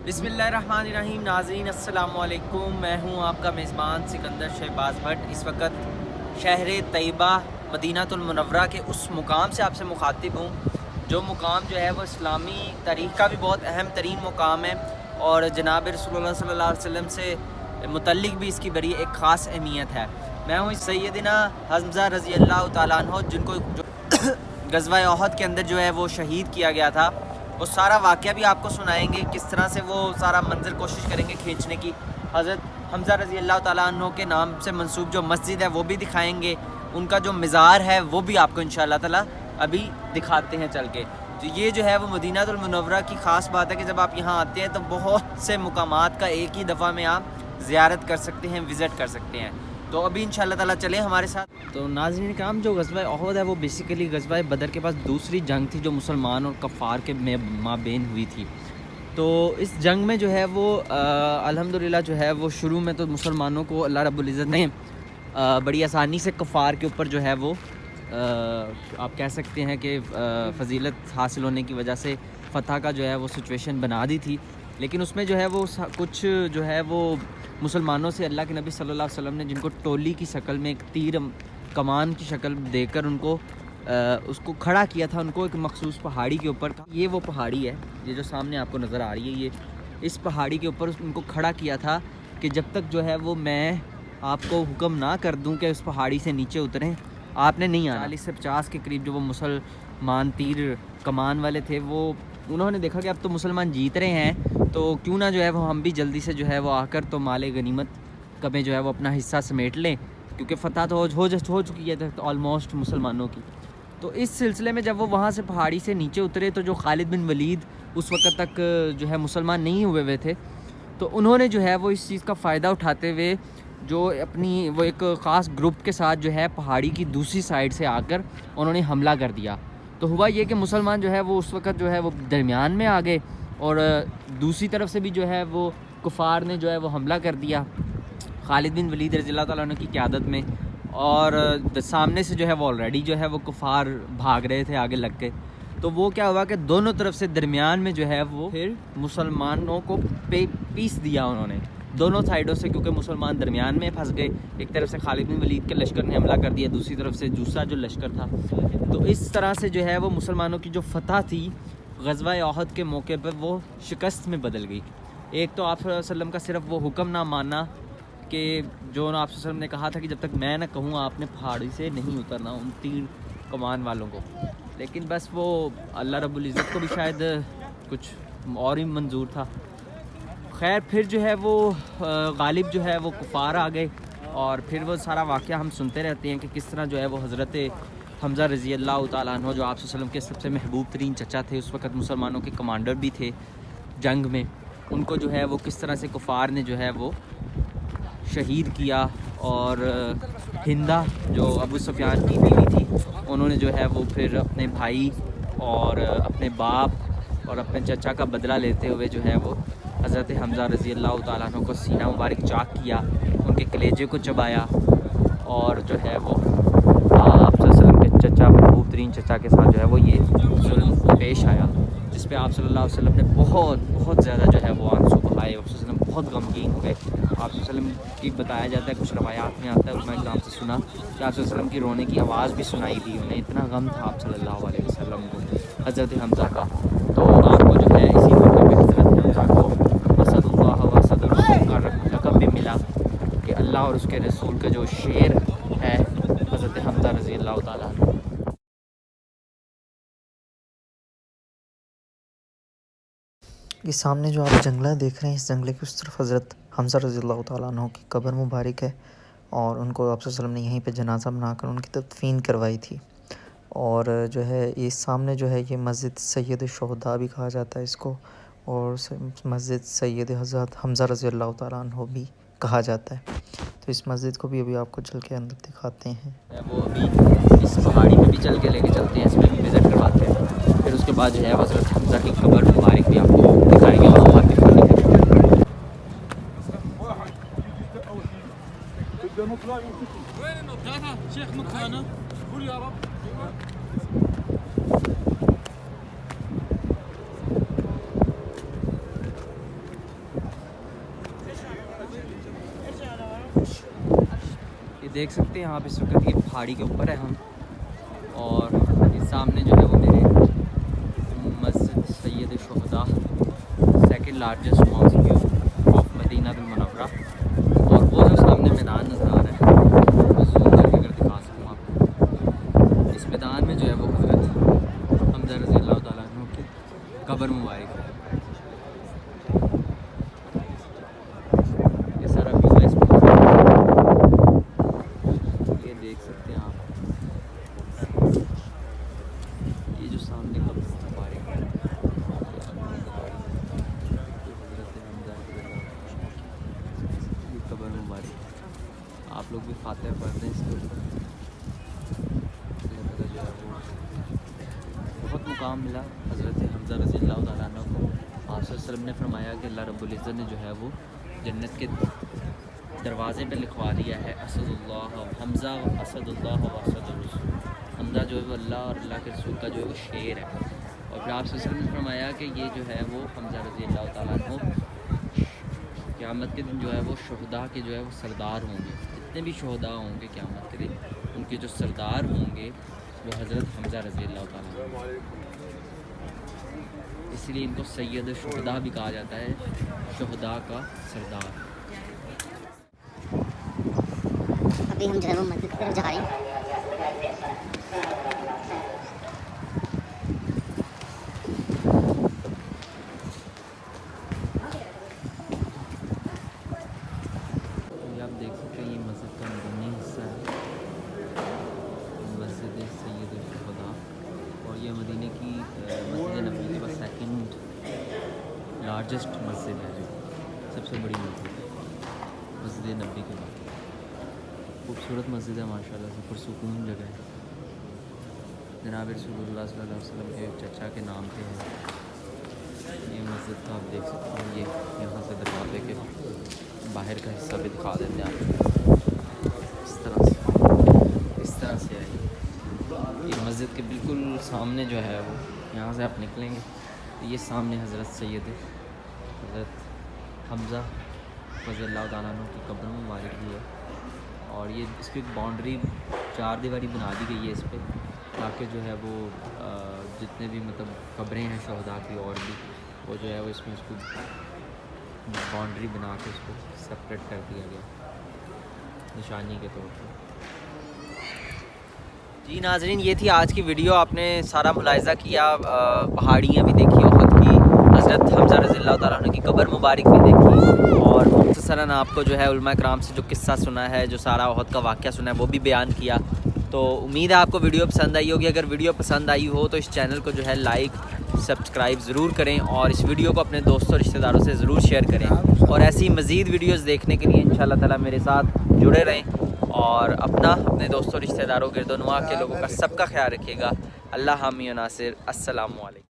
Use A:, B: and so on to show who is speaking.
A: बिस्मिल्लाहिर्रहमानिर्रहीम। नाज़रीन अस्सलाम वालेकुम। मैं हूँ आपका मेज़बान सिकंदर शहबाज भट्ट। इस वक्त शहर तैयबा मदीनातुल मुनव्वरा के उस मुकाम से आपसे मुखातिब हूँ जो मुकाम जो है वो इस्लामी तारीख़ का भी बहुत अहम तरीन मुकाम है और जनाब रसूलुल्लाह सल्लल्लाहु अलैहि वसल्लम से मुतल्लिक़ भी इसकी बड़ी एक ख़ास अहमियत है। मैं हूँ सैयदना हम्ज़ा रज़ी अल्लाह तआला अन्हु जिनको जो ग़ज़वा ओहद के अंदर जो है वो शहीद किया गया था। वो सारा वाक़या भी आपको सुनाएंगे, किस तरह से वो सारा मंज़र कोशिश करेंगे खींचने की। हज़रत हम्ज़ा रज़ी अल्लाह तआला अन्हु के नाम से मंसूब जो मस्जिद है वो भी दिखाएंगे, उनका जो मज़ार है वो भी आपको इंशाअल्लाह ताला अभी दिखाते हैं चल के। तो ये जो है वो मदीनातुल मुनव्वरा की ख़ास बात है कि जब आप यहाँ आते हैं तो बहुत से मुकामात का एक ही दफ़ा में आप ज़ियारत कर सकते हैं, विज़िट कर सकते हैं। तो अभी इंशाअल्लाह ताला चलें हमारे साथ। तो नाज़रीन किराम, जो ग़ज़वा ओहद है वो बेसिकली ग़ज़वा बदर के पास दूसरी जंग थी जो मुसलमान और कफ़ार के माबेन हुई थी। तो इस जंग में जो है वो अल्हम्दुलिल्लाह जो है वो शुरू में तो मुसलमानों को अल्लाह रब्बुल इज़्ज़त ने बड़ी आसानी से कफ़ार के ऊपर जो है वो आप कह सकते हैं कि फ़जीलत हासिल होने की वजह से फ़तह का जो है वो सिचुएशन बना दी थी। लेकिन उसमें जो है वो कुछ जो है वो मुसलमानों से अल्लाह के नबी सल्लल्लाहु अलैहि वसल्लम ने जिनको टोली की शक्ल में एक तीर कमान की शक्ल देकर उनको उसको खड़ा किया था, उनको एक मखसूस पहाड़ी के ऊपर। ये वो पहाड़ी है, ये जो सामने आपको नज़र आ रही है, ये इस पहाड़ी के ऊपर उनको खड़ा किया था कि जब तक जो है वो मैं आपको हुक्म ना कर दूं कि उस पहाड़ी से नीचे उतरें, आपने नहीं आना। 40 से 50 के करीब जो वो मुसलमान तीर कमान वाले थे, वो उन्होंने देखा कि अब तो मुसलमान जीत रहे हैं, तो क्यों ना जो है वो हम भी जल्दी से जो है वो आकर तो माले गनीमत का में जो है वो अपना हिस्सा समेट लें, क्योंकि फ़तह तो हो चुकी है तो ऑलमोस्ट मुसलमानों की। तो इस सिलसिले में जब वो वहाँ से पहाड़ी से नीचे उतरे तो जो खालिद बिन वलीद उस वक्त तक जो है मुसलमान नहीं हुए थे, तो उन्होंने जो है वो इस चीज़ का फ़ायदा उठाते हुए जो अपनी वो एक ख़ास ग्रुप के साथ जो है पहाड़ी की दूसरी साइड से आकर उन्होंने हमला कर दिया। तो हुआ ये कि मुसलमान जो है वो उस वक़्त जो है वो दरमियान में आ गए और दूसरी तरफ से भी जो है वो कुफ़ार ने जो है वो हमला कर दिया खालिद बिन वलीद रज़ी अल्लाह तआला अन्हु की क़यादत में। और सामने से जो है वो ऑलरेडी जो है वो कुफ़ार भाग रहे थे आगे लग के। तो वो क्या हुआ कि दोनों तरफ से दरमियान में जो है वो फिर मुसलमानों को पीस दिया उन्होंने दोनों साइडों से, क्योंकि मुसलमान दरमियान में फंस गए। एक तरफ से खालिद बिन वलीद के लश्कर ने हमला कर दिया, दूसरी तरफ से दूसरा जो लश्कर था। तो इस तरह से जो है वो मुसलमानों की जो फ़तह थी ग़ज़वा ओहद के मौके पर वो शिकस्त में बदल गई। एक तो आप सल्लल्लाहु अलैहि वसल्लम का सिर्फ वो हुक्म ना मानना कि जो आप सल्लल्लाहु अलैहि वसल्लम ने कहा था कि जब तक मैं ना कहूँ आपने पहाड़ी से नहीं उतरना, उन तीर कमान वालों को। लेकिन बस वो अल्लाह रब्बुल इज़्ज़त को भी शायद कुछ और ही मंजूर था। खैर फिर जो है वो गालिब जो है वो कुफ़ार आ गए और फिर वो सारा वाक़या हम सुनते रहते हैं कि किस तरह जो है वो हज़रत हम्ज़ा रज़ी अल्लाह तआला अन्हु जो आप सल्लल्लाहु अलैहि वसल्लम के सबसे महबूब तरीन चचा थे, उस वक़्त मुसलमानों के कमांडर भी थे जंग में, उनको जो है वो किस तरह से कुफ़ार ने जो है वो शहीद किया। और हिंदा जो अबू सुफियान की बीवी थी, उन्होंने जो है वो फिर अपने भाई और अपने बाप और अपने चचा का बदला लेते हुए जो है वो हज़रत हम्ज़ा रज़ी अल्लाह तआला अन्हु को सीना मुबारक चाक किया, उनके कलेजे को चबाया और जो है वो आप सल्लल्लाहु अलैहि वसल्लम के चचा महबूब तरीन चचा के साथ जो है वो ये जुल्म पेश आया, जिस पे आप सल्लल्लाहु अलैहि वसल्लम ने बहुत ज़्यादा जो है वो आंसू बहाए। आप सल्लल्लाहु अलैहि वसल्लम बहुत गमगीन हुए। आप सल्लल्लाहु अलैहि वसल्लम की बताया जाता है, कुछ रवायात में आता है, उसमें एक से सुना कि आप सल्लल्लाहु अलैहि वसल्लम की रोने की आवाज़ भी सुनाई दी उन्हें, इतना गम था आप सल्लल्लाहु अलैहि वसल्लम को हज़रत हम्ज़ा का। तो आपको जो है इसी मौके पर हज़रत हम्ज़ा को असदुल्लाह व असदुर रसूल का लक़ब भी मिला कि अल्लाह और उसके रसूल का जो शेर है हज़रत हम्ज़ा रज़ी अल्लाह तआला अन्हु।
B: ये सामने जो आप जंगला देख रहे हैं, इस जंगले की उस तरफ हज़रत हम्ज़ा रज़ियल्लाहु ताला अन्हु की कब्र मुबारक है और उनको आप सल्लल्लाहु अलैहि वसल्लम ने यहीं पे जनाज़ा बनाकर उनकी तदफ़ीन करवाई थी। और जो है ये सामने जो है ये मस्जिद सैयद शुहदा भी कहा जाता है इसको, और मस्जिद सैयद हज़रत हम्ज़ा रज़ियल्लाहु ताला अन्हु भी कहा जाता है। तो इस मस्जिद को भी अभी आपको चल के अंदर दिखाते हैं।
A: वो अभी इस पहाड़ी पे भी चल के लेके चलते हैं, इसमें भी विज़िट करवाते हैं। फिर उसके बाद जो है हज़रत हम्ज़ा की कब्र मुबारक भी आपको दिखाएंगे और वहाँ दिखाने है। ये देख सकते हैं आप इस वक्त ये पहाड़ी के ऊपर है हम, और ये सामने जो है वो मेरे मस्जिद सैयद शुहदा second largest mosque of Medina बिन मुनव्वरा, और वो जो सामने मैदान नज़र आ रहा है वो जूम करके अगर दिखा सकूँ आपको, इस मैदान में जो है वो हज़रत हमज़ा रज़ी अल्लाह तआला अन्हु की कब्र मुबारक है। ये सारा व्यू है इसमें, ये देख सकते हैं आप, ये जो सामने कब्र मुबारक है ये कब्र मुबारक, आप लोग भी फातिहा पढ़ दें इसके ऊपर। जो है वो बहुत मुकाम मिला हज़रत हमज़ा रज़ी अल्लाह तआला अन्हु को। आप सल्लल्लाहु अलैहि वसल्लम ने फरमाया कि अल्लाह रब्बुल इज़्ज़त ने जो है वो जन्नत के दरवाज़े पे लिखवा दिया है असदुल्लाह हमज़ा व असदुल्लाह व असदुर रसूल। हमज़ा जो है वो अल्लाह और अल्लाह के रसूल का जो है वो शेर है। और फिर आप सल्लल्लाहु अलैहि वसल्लम ने फरमाया कि ये जो है वो हमज़ा रज़ी अल्लाह तआला अन्हु क़यामत के दिन जो है वो शुहदा के जो है वो सरदार होंगे। जितने भी शुहदा होंगे क़यामत के दिन उनके जो सरदार होंगे वो हज़रत हमज़ा रज़ी अल्लाह तआला अन्हु, इसलिए इनको सैयद शुहदा भी कहा जाता है, शुहदा का सरदार।
C: अभी हम जो है वो मस्जिद की तरफ जा रहे हैं।
A: ये आप देख सकते हैं ये मस्जिद का अंदरूनी हिस्सा है, मस्जिद सैयद शुहदा, और ये मदीने की मस्जिद नबी के बाद सेकंड लार्जेस्ट मस्जिद है, जो सबसे बड़ी मस्जिद है मस्जिद नबी के बाद। खूबसूरत मस्जिद है माशाल्लाह से, पुरसुकून जगह है। जनाब रसूलुल्लाह सल्लल्लाहु अलैहि वसल्लम के चचा के नाम पे है ये मस्जिद, तो आप देख सकते हैं। ये यहाँ से दरवाजे के बाहर का हिस्सा भी दिखा देते हैं आपको, इस तरह से है ये मस्जिद के बिल्कुल सामने जो है वो, यहाँ से आप निकलेंगे तो ये सामने हज़रत सैयद हज़रत हमज़ा रज़ी अल्लाह तआला अन्हु की कब्र मुबारक भी है। और ये इसकी एक बाउंड्री चार दीवारी बना दी गई है इस पर, ताकि जो है वो जितने भी मतलब कब्रें हैं शुहदा की और भी, वो जो है वो इसमें उसको बाउंड्री बना के उसको सेपरेट कर दिया गया निशानी के तौर पर। जी नाज़रीन, ये थी आज की वीडियो। आपने सारा मुलाहिज़ा किया, पहाड़ियाँ भी देखी, उहद की, हज़रत हमज़ा रज़ी अल्लाह तआला अन्हु की कब्र मुबारक भी देखी, और मुख्तसरन आपको जो है उलमा कराम से जो किस्सा सुना है, जो सारा उहद का वाक़या सुना है, वो भी बयान किया। तो उम्मीद है आपको वीडियो पसंद आई होगी। अगर वीडियो पसंद आई हो तो इस चैनल को जो है लाइक सब्सक्राइब ज़रूर करें, और इस वीडियो को अपने दोस्तों रिश्तेदारों से ज़रूर शेयर करें, और ऐसी मज़ीद वीडियोज़ देखने के लिए इंशाअल्लाह ताला मेरे साथ जुड़े रहें, और अपने दोस्तों रिश्तेदारों गिरदोनवा के लोगों का सबका ख्याल रखिएगा। अल्लाह हामी व नासिर। अस्सलामु अलैकुम।